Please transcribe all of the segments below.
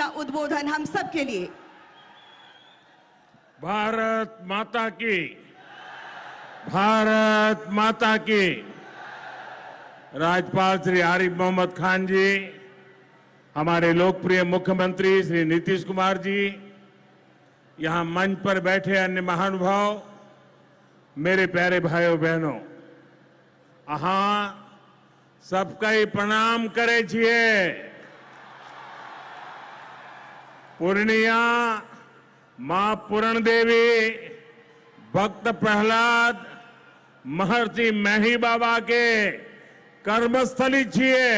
का उद्बोधन हम सब के लिए। भारत माता की, भारत माता की। राज्यपाल श्री आरिफ मोहम्मद खान जी, हमारे लोकप्रिय मुख्यमंत्री श्री नीतीश कुमार जी, यहां मंच पर बैठे अन्य महानुभाव, मेरे प्यारे भाइयों बहनों, सबका ही प्रणाम करे छिए। पूर्णिया मां पूरण देवी, भक्त प्रहलाद, महर्षि मेही बाबा के कर्मस्थली छिए।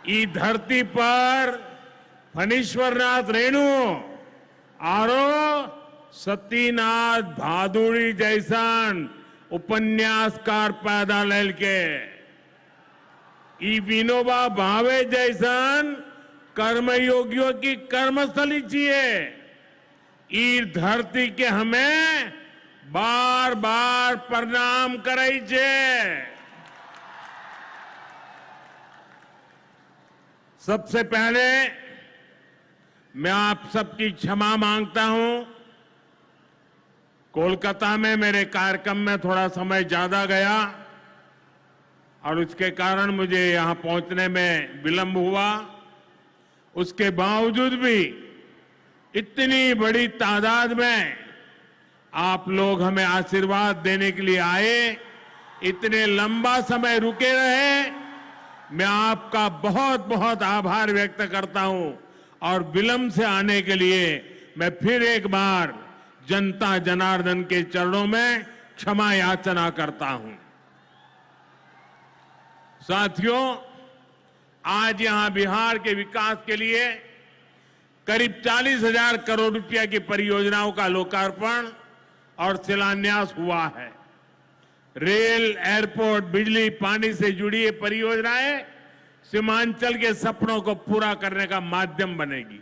ई धरती पर फणीश्वरनाथ रेणु आरो सतीनाथ भादुड़ी जैसन उपन्यासकार पैदा लेल के, ई विनोबा भावे जैसन कर्मयोगियों की कर्मस्थली छिए। ई धरती के हमें बार बार प्रणाम करे छे। सबसे पहले मैं आप सबकी क्षमा मांगता हूं। कोलकाता में मेरे कार्यक्रम में थोड़ा समय ज्यादा गया और उसके कारण मुझे यहां पहुंचने में विलंब हुआ। उसके बावजूद भी इतनी बड़ी तादाद में आप लोग हमें आशीर्वाद देने के लिए आए, इतने लंबा समय रुके रहे, मैं आपका बहुत बहुत आभार व्यक्त करता हूं। और विलंब से आने के लिए मैं फिर एक बार जनता जनार्दन के चरणों में क्षमा याचना करता हूं। साथियों, आज यहां बिहार के विकास के लिए करीब 40,000 करोड़ रुपया की परियोजनाओं का लोकार्पण और शिलान्यास हुआ है। रेल, एयरपोर्ट, बिजली, पानी से जुड़ी ये परियोजनाएं सीमांचल के सपनों को पूरा करने का माध्यम बनेगी।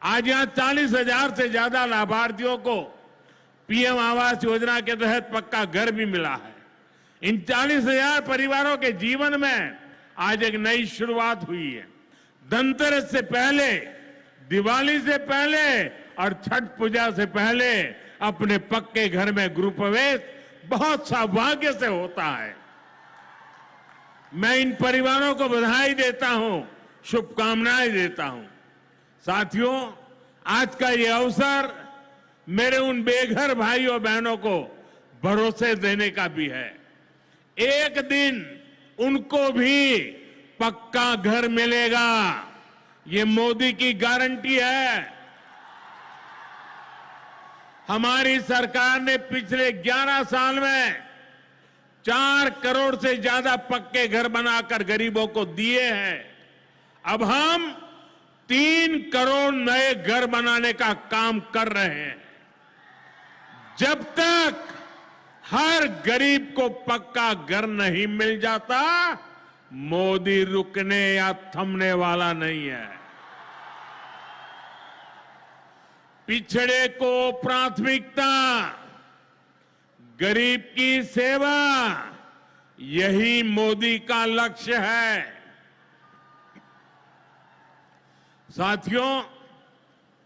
आज यहां 40,000 से ज्यादा लाभार्थियों को पीएम आवास योजना के तहत पक्का घर भी मिला है। इन 40,000 परिवारों के जीवन में आज एक नई शुरुआत हुई है। धनतेरस से पहले, दिवाली से पहले और छठ पूजा से पहले अपने पक्के घर में गृह प्रवेश बहुत सौभाग्य से होता है। मैं इन परिवारों को बधाई देता हूं, शुभकामनाएं देता हूं। साथियों, आज का ये अवसर मेरे उन बेघर भाइयों बहनों को भरोसे देने का भी है। एक दिन उनको भी पक्का घर मिलेगा, ये मोदी की गारंटी है। हमारी सरकार ने पिछले 11 साल में 4 करोड़ से ज्यादा पक्के घर बनाकर गरीबों को दिए हैं। अब हम 3 करोड़ नए घर बनाने का काम कर रहे हैं। जब तक हर गरीब को पक्का घर नहीं मिल जाता, मोदी रुकने या थमने वाला नहीं है। पिछड़े को प्राथमिकता, गरीब की सेवा, यही मोदी का लक्ष्य है। साथियों,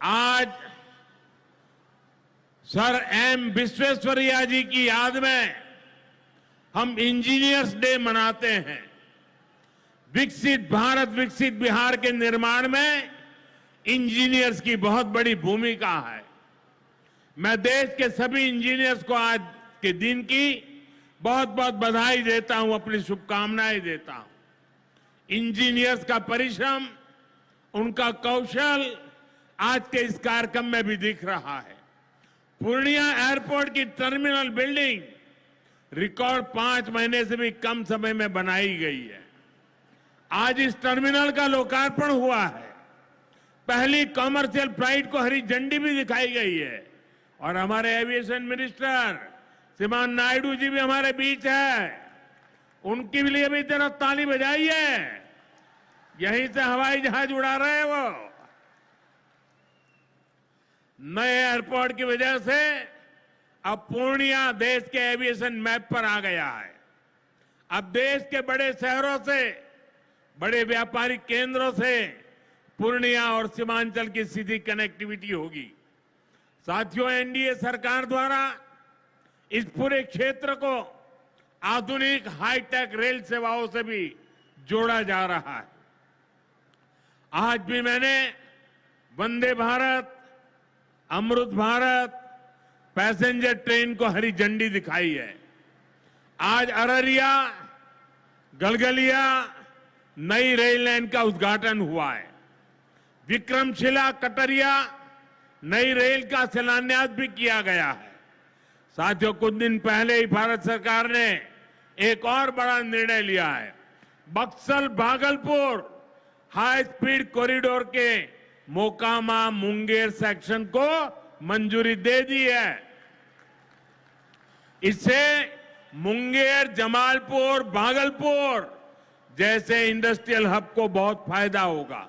आज सर एम विश्वेश्वरैया जी की याद में हम इंजीनियर्स डे मनाते हैं। विकसित भारत, विकसित बिहार के निर्माण में इंजीनियर्स की बहुत बड़ी भूमिका है। मैं देश के सभी इंजीनियर्स को आज के दिन की बहुत बहुत बधाई देता हूं, अपनी शुभकामनाएं देता हूं। इंजीनियर्स का परिश्रम, उनका कौशल आज के इस कार्यक्रम में भी दिख रहा है। पूर्णिया एयरपोर्ट की टर्मिनल बिल्डिंग रिकॉर्ड 5 महीने से भी कम समय में बनाई गई है। आज इस टर्मिनल का लोकार्पण हुआ है। पहली कॉमर्शियल फ्लाइट को हरी झंडी भी दिखाई गई है। और हमारे एविएशन मिनिस्टर श्रीमान नायडू जी भी हमारे बीच है। उनके लिए भी जरा ताली बजाइए। यहीं से हवाई जहाज उड़ा रहे हैं वो। नए एयरपोर्ट की वजह से अब पूर्णिया देश के एविएशन मैप पर आ गया है। अब देश के बड़े शहरों से, बड़े व्यापारिक केंद्रों से पूर्णिया और सीमांचल की सीधी कनेक्टिविटी होगी। साथियों, एनडीए सरकार द्वारा इस पूरे क्षेत्र को आधुनिक हाईटेक रेल सेवाओं से भी जोड़ा जा रहा है। आज भी मैंने वंदे भारत, अमृत भारत पैसेंजर ट्रेन को हरी झंडी दिखाई है। आज अररिया गलगलिया नई रेल लाइन का उद्घाटन हुआ है। विक्रमशिला कटरिया नई रेल का शिलान्यास भी किया गया है। साथियों, कुछ दिन पहले ही भारत सरकार ने एक और बड़ा निर्णय लिया है। Buxar Bhagalpur high speed corridor के मोकामा मुंगेर सेक्शन को मंजूरी दे दी है। इससे मुंगेर, जमालपुर, भागलपुर जैसे इंडस्ट्रियल हब को बहुत फायदा होगा।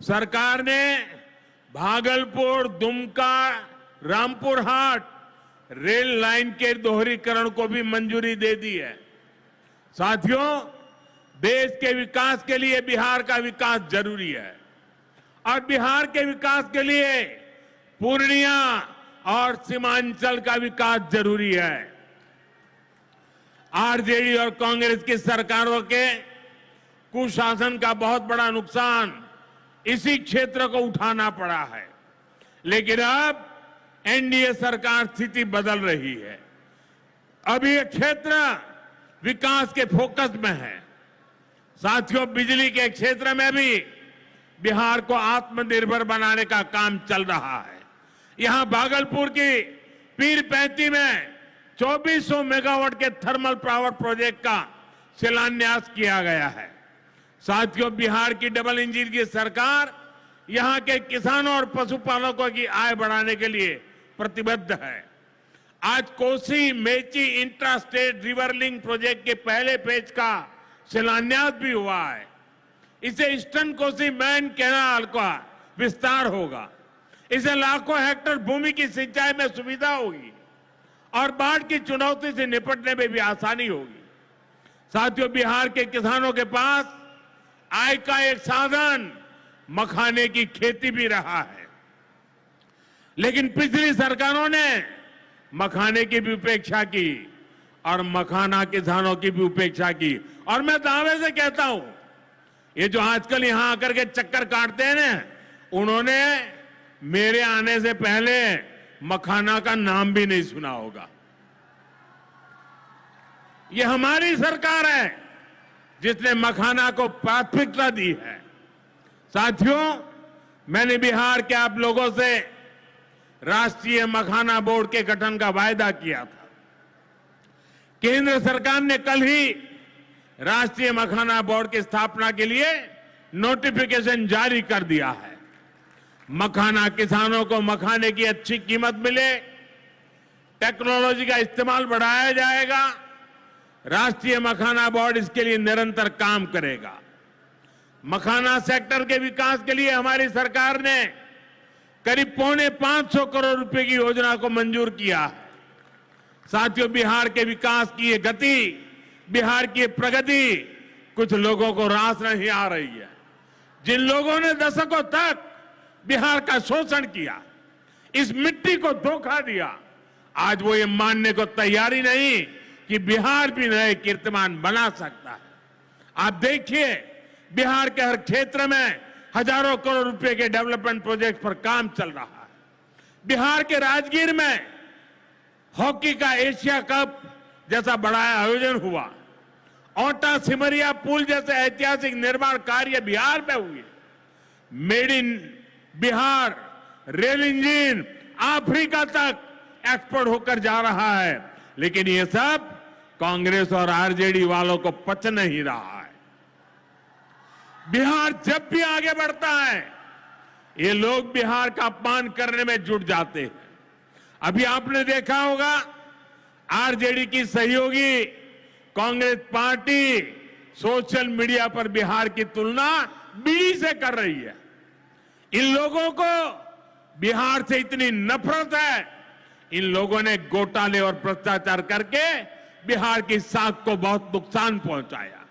सरकार ने भागलपुर, दुमका, रामपुर हाट रेल लाइन के दोहरीकरण को भी मंजूरी दे दी है। साथियों, देश के विकास के लिए बिहार का विकास जरूरी है और बिहार के विकास के लिए पूर्णिया और सीमांचल का विकास जरूरी है। आरजेडी और कांग्रेस की सरकारों के कुशासन का बहुत बड़ा नुकसान इसी क्षेत्र को उठाना पड़ा है, लेकिन अब एनडीए सरकार स्थिति बदल रही है। अब ये क्षेत्र विकास के फोकस में है। साथियों, बिजली के क्षेत्र में भी बिहार को आत्मनिर्भर बनाने का काम चल रहा है। यहां भागलपुर की पीरपैंती में 2400 मेगावाट के थर्मल पावर प्रोजेक्ट का शिलान्यास किया गया है। साथियों, बिहार की डबल इंजन की सरकार यहां के किसानों और पशुपालकों की आय बढ़ाने के लिए प्रतिबद्ध है। आज Kosi Mechi intra state river link project के पहले फेज का शिलान्यास भी हुआ है। इसे ईस्टर्न कोसी मेन कैनाल का विस्तार होगा। इसे लाखों हेक्टेयर भूमि की सिंचाई में सुविधा होगी और बाढ़ की चुनौती से निपटने में भी आसानी होगी। साथियों, बिहार के किसानों के पास आय का एक साधन मखाने की खेती भी रहा है, लेकिन पिछली सरकारों ने मखाने की भी उपेक्षा की और मखाना किसानों की भी उपेक्षा की। और मैं दावे से कहता हूं, ये जो आजकल यहां आकर के चक्कर काटते हैं ना, उन्होंने मेरे आने से पहले मखाना का नाम भी नहीं सुना होगा। ये हमारी सरकार है जिसने मखाना को प्राथमिकता दी है। साथियों, मैंने बिहार के आप लोगों से राष्ट्रीय मखाना बोर्ड के गठन का वायदा किया था। केंद्र सरकार ने कल ही राष्ट्रीय मखाना बोर्ड की स्थापना के लिए नोटिफिकेशन जारी कर दिया है। मखाना किसानों को मखाने की अच्छी कीमत मिले, टेक्नोलॉजी का इस्तेमाल बढ़ाया जाएगा। राष्ट्रीय मखाना बोर्ड इसके लिए निरंतर काम करेगा। मखाना सेक्टर के विकास के लिए हमारी सरकार ने करीब 550 करोड़ रुपए की योजना को मंजूर किया है। साथियों, बिहार के विकास की ये गति, बिहार की ये प्रगति कुछ लोगों को रास नहीं आ रही है। जिन लोगों ने दशकों तक बिहार का शोषण किया, इस मिट्टी को धोखा दिया, आज वो ये मानने को तैयारी नहीं कि बिहार भी नए कीर्तिमान बना सकता है। आप देखिए, बिहार के हर क्षेत्र में हजारों करोड़ रुपए के डेवलपमेंट प्रोजेक्ट पर काम चल रहा है। बिहार के राजगीर में हॉकी का एशिया कप जैसा बड़ा आयोजन हुआ। ओटा सिमरिया पुल जैसे ऐतिहासिक निर्माण कार्य बिहार में हुए। Made in Bihar rail engine Africa तक एक्सपोर्ट होकर जा रहा है, लेकिन ये सब कांग्रेस और आरजेडी वालों को पच नहीं रहा है। बिहार जब भी आगे बढ़ता है, ये लोग बिहार का अपमान करने में जुट जाते हैं। अभी आपने देखा होगा, आरजेडी की सहयोगी कांग्रेस पार्टी सोशल मीडिया पर बिहार की तुलना बीड़ी से कर रही है। इन लोगों को बिहार से इतनी नफरत है, इन लोगों ने घोटाले और भ्रष्टाचार करके बिहार की साख को बहुत नुकसान पहुंचाया।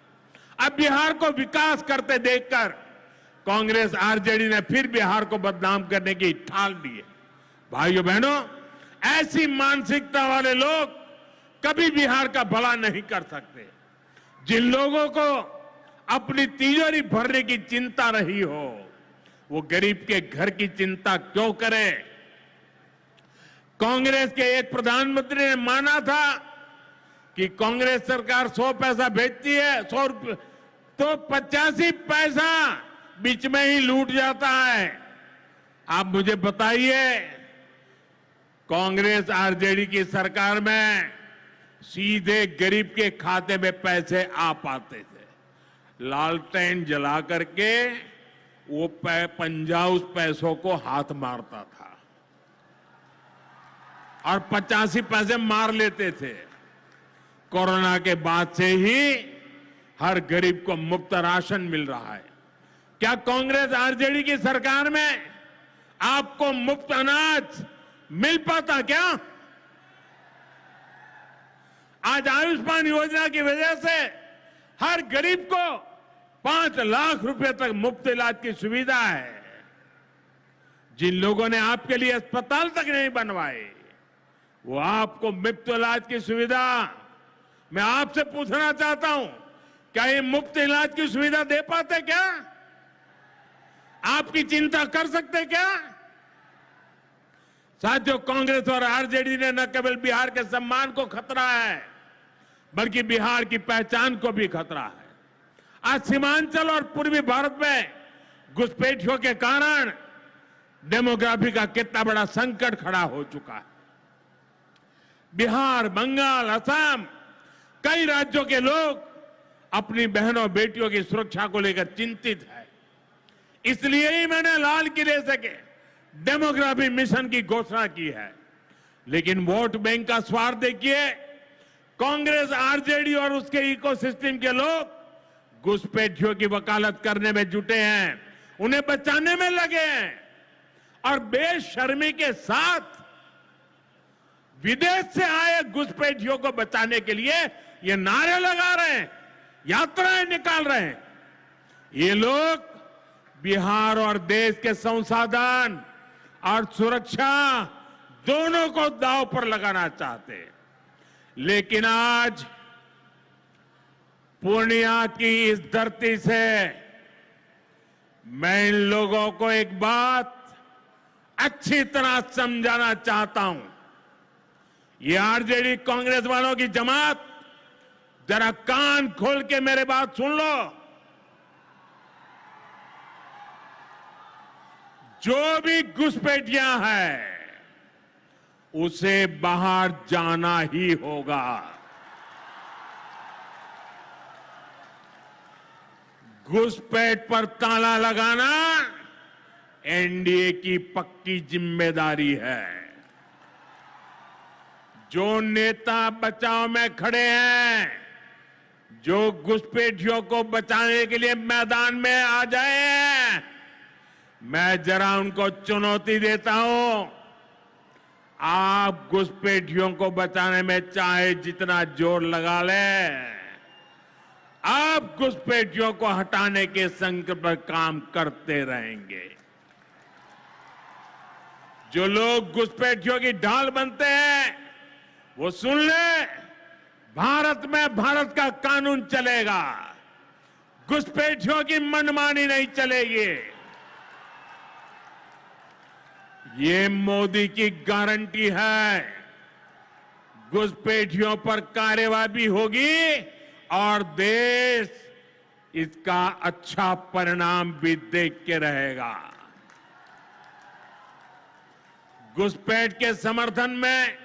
अब बिहार को विकास करते देखकर कांग्रेस आरजेडी ने फिर बिहार को बदनाम करने की ठान ली है। भाइयों बहनों, ऐसी मानसिकता वाले लोग कभी बिहार का भला नहीं कर सकते। जिन लोगों को अपनी तिजोरी भरने की चिंता रही हो, वो गरीब के घर की चिंता क्यों करे? कांग्रेस के एक प्रधानमंत्री ने माना था कि कांग्रेस सरकार 100 पैसा भेजती है, 100 रुपये तो 85 पैसा बीच में ही लूट जाता है। आप मुझे बताइए, कांग्रेस आरजेडी की सरकार में सीधे गरीब के खाते में पैसे आ पाते थे। लालटेन जला करके वो पंजा उस पैसों को हाथ मारता था और 85 पैसे मार लेते थे। कोरोना के बाद से ही हर गरीब को मुफ्त राशन मिल रहा है। क्या कांग्रेस आरजेडी की सरकार में आपको मुफ्त अनाज मिल पाता क्या? आज आयुष्मान योजना की वजह से हर गरीब को 5 लाख रुपए तक मुफ्त इलाज की सुविधा है। जिन लोगों ने आपके लिए अस्पताल तक नहीं बनवाए, वो आपको मुफ्त इलाज की सुविधा, मैं आपसे पूछना चाहता हूं, क्या ये मुफ्त इलाज की सुविधा दे पाते क्या? आपकी चिंता कर सकते क्या? साथियों, कांग्रेस और आरजेडी ने न केवल बिहार के सम्मान को खतरा है, बल्कि बिहार की पहचान को भी खतरा है। आज सीमांचल और पूर्वी भारत में घुसपैठियों के कारण डेमोग्राफी का कितना बड़ा संकट खड़ा हो चुका है। बिहार, बंगाल, असम, कई राज्यों के लोग अपनी बहनों बेटियों की सुरक्षा को लेकर चिंतित है। इसलिए ही मैंने लाल किले से के डेमोग्राफी मिशन की घोषणा की है। लेकिन वोट बैंक का स्वार्थ देखिए, कांग्रेस, आरजेडी और उसके इकोसिस्टम के लोग घुसपैठियों की वकालत करने में जुटे हैं, उन्हें बचाने में लगे हैं और बेशर्मी के साथ विदेश से आए घुसपैठियों को बचाने के लिए ये नारे लगा रहे हैं, यात्राएं निकाल रहे हैं। ये लोग बिहार और देश के संसाधन और सुरक्षा दोनों को दांव पर लगाना चाहते हैं। लेकिन आज पूर्णिया की इस धरती से मैं इन लोगों को एक बात अच्छी तरह समझाना चाहता हूं। ये आरजेडी कांग्रेस वालों की जमात, जरा कान खोल के मेरे बात सुन लो। जो भी घुसपैठिया है उसे बाहर जाना ही होगा। घुसपैठ पर ताला लगाना एनडीए की पक्की जिम्मेदारी है। जो नेता बचाव में खड़े हैं, जो घुसपैठियों को बचाने के लिए मैदान में आ जाए, मैं जरा उनको चुनौती देता हूं। आप घुसपैठियों को बचाने में चाहे जितना जोर लगा लें, आप घुसपैठियों को हटाने के संकल्प पर काम करते रहेंगे। जो लोग घुसपैठियों की ढाल बनते हैं, वो सुन ले, भारत में भारत का कानून चलेगा, घुसपैठियों की मनमानी नहीं चलेगी। ये मोदी की गारंटी है। घुसपैठियों पर कार्रवाई होगी और देश इसका अच्छा परिणाम भी देख के रहेगा। घुसपैठ के समर्थन में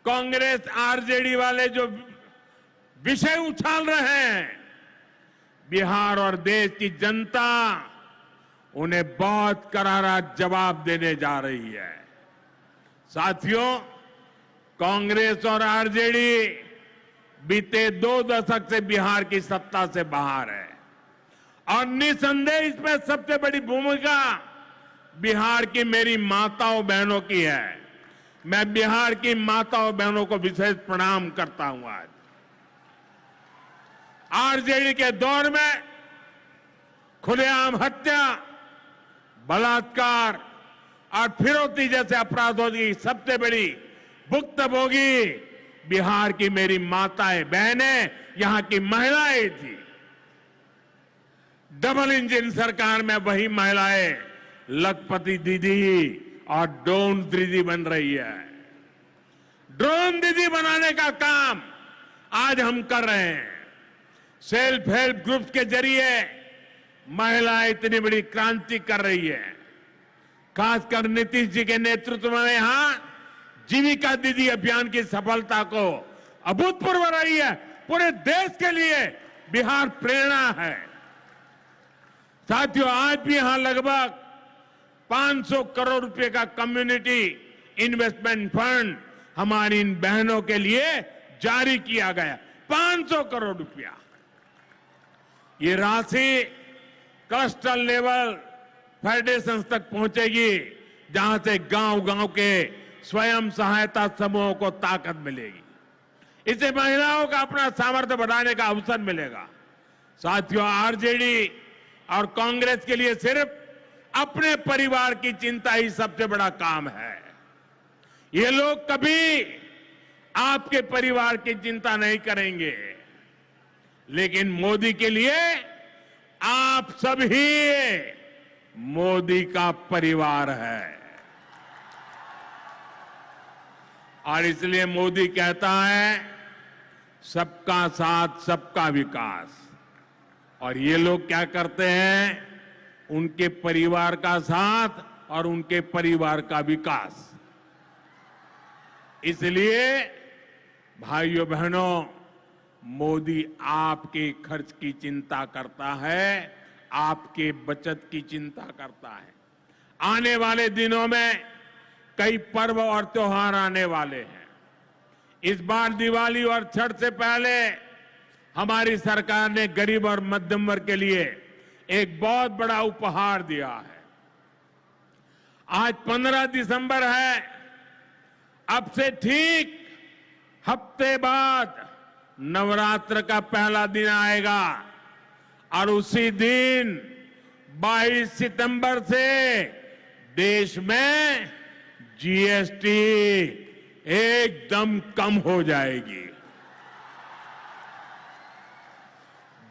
कांग्रेस, आरजेडी वाले जो विषय उछाल रहे हैं, बिहार और देश की जनता उन्हें बहुत करारा जवाब देने जा रही है। साथियों, कांग्रेस और आरजेडी बीते 2 दशक से बिहार की सत्ता से बाहर है और निसंदेह इसमें सबसे बड़ी भूमिका बिहार की मेरी माताओं बहनों की है। मैं बिहार की माताओं बहनों को विशेष प्रणाम करता हूं। आज आरजेडी के दौर में खुलेआम हत्या, बलात्कार और फिरौती जैसे अपराधों की सबसे बड़ी भुक्तभोगी बिहार की मेरी माताएं, बहनें, यहां की महिलाएं थी। डबल इंजन सरकार में वही महिलाएं लखपति दीदी और ड्रोन दीदी बन रही है। ड्रोन दीदी बनाने का काम आज हम कर रहे हैं। सेल्फ हेल्प ग्रुप्स के जरिए महिलाएं इतनी बड़ी क्रांति कर रही है। खासकर नीतीश जी के नेतृत्व में यहां जीविका दीदी अभियान की सफलता को अभूतपूर्व रही है। पूरे देश के लिए बिहार प्रेरणा है। साथियों, आज भी यहां लगभग 500 करोड़ रुपए का कम्युनिटी इन्वेस्टमेंट फंड हमारी इन बहनों के लिए जारी किया गया। 500 करोड़ रुपया। ये राशि क्लस्टर लेवल फेडरेशन तक पहुंचेगी, जहां से गांव-गांव के स्वयं सहायता समूहों को ताकत मिलेगी। इससे महिलाओं का अपना सामर्थ्य बढ़ाने का अवसर मिलेगा। साथियों, आरजेडी और कांग्रेस के लिए सिर्फ अपने परिवार की चिंता ही सबसे बड़ा काम है। ये लोग कभी आपके परिवार की चिंता नहीं करेंगे, लेकिन मोदी के लिए आप सभी मोदी का परिवार है। और इसलिए मोदी कहता है, सबका साथ सबका विकास। और ये लोग क्या करते हैं? उनके परिवार का साथ और उनके परिवार का विकास। इसलिए भाइयों बहनों, मोदी आपके खर्च की चिंता करता है, आपके बचत की चिंता करता है। आने वाले दिनों में कई पर्व और त्योहार आने वाले हैं। इस बार दिवाली और छठ से पहले हमारी सरकार ने गरीब और मध्यम वर्ग के लिए एक बहुत बड़ा उपहार दिया है। आज 15 दिसंबर है। अब से ठीक हफ्ते बाद नवरात्र का पहला दिन आएगा और उसी दिन 22 सितंबर से देश में जीएसटी एकदम कम हो जाएगी।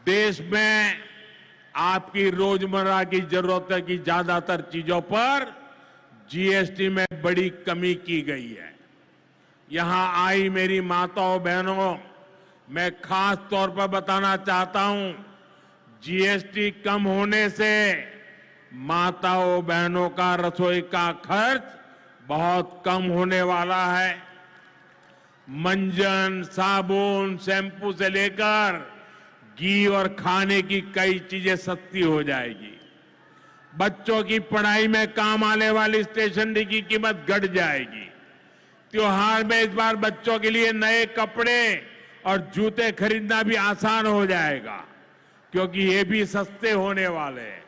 देश में आपकी रोजमर्रा की जरूरत की ज्यादातर चीजों पर जीएसटी में बड़ी कमी की गई है। यहां आई मेरी माताओं बहनों, मैं खास तौर पर बताना चाहता हूं, जीएसटी कम होने से माताओं बहनों का रसोई का खर्च बहुत कम होने वाला है। मंजन, साबुन, शैंपू से लेकर घी और खाने की कई चीजें सस्ती हो जाएगी। बच्चों की पढ़ाई में काम आने वाली स्टेशनरी की कीमत घट जाएगी। त्योहार में इस बार बच्चों के लिए नए कपड़े और जूते खरीदना भी आसान हो जाएगा, क्योंकि ये भी सस्ते होने वाले हैं।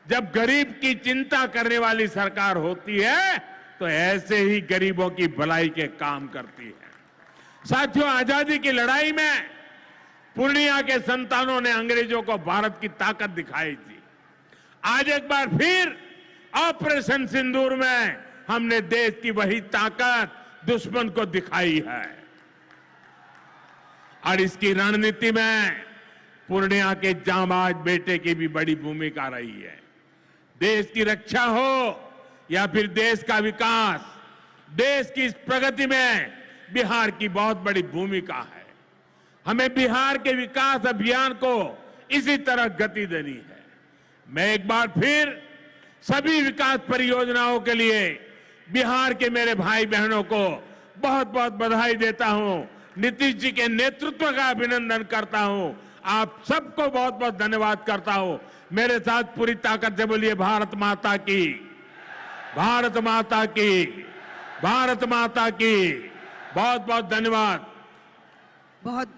जब गरीब की चिंता करने वाली सरकार होती है, तो ऐसे ही गरीबों की भलाई के काम करती है। साथियों, आजादी की लड़ाई में पूर्णिया के संतानों ने अंग्रेजों को भारत की ताकत दिखाई थी। आज एक बार फिर ऑपरेशन सिंदूर में हमने देश की वही ताकत दुश्मन को दिखाई है। और इसकी रणनीति में पूर्णिया के जांबाज बेटे की भी बड़ी भूमिका रही है। देश की रक्षा हो या फिर देश का विकास, देश की इस प्रगति में बिहार की बहुत बड़ी भूमिका है। हमें बिहार के विकास अभियान को इसी तरह गति देनी है। मैं एक बार फिर सभी विकास परियोजनाओं के लिए बिहार के मेरे भाई बहनों को बहुत बहुत बधाई देता हूं। नीतीश जी के नेतृत्व का अभिनंदन करता हूं। आप सबको बहुत बहुत धन्यवाद करता हूं। मेरे साथ पूरी ताकत से बोलिए, भारत माता की, भारत माता की, भारत माता की। बहुत बहुत धन्यवाद। बहुत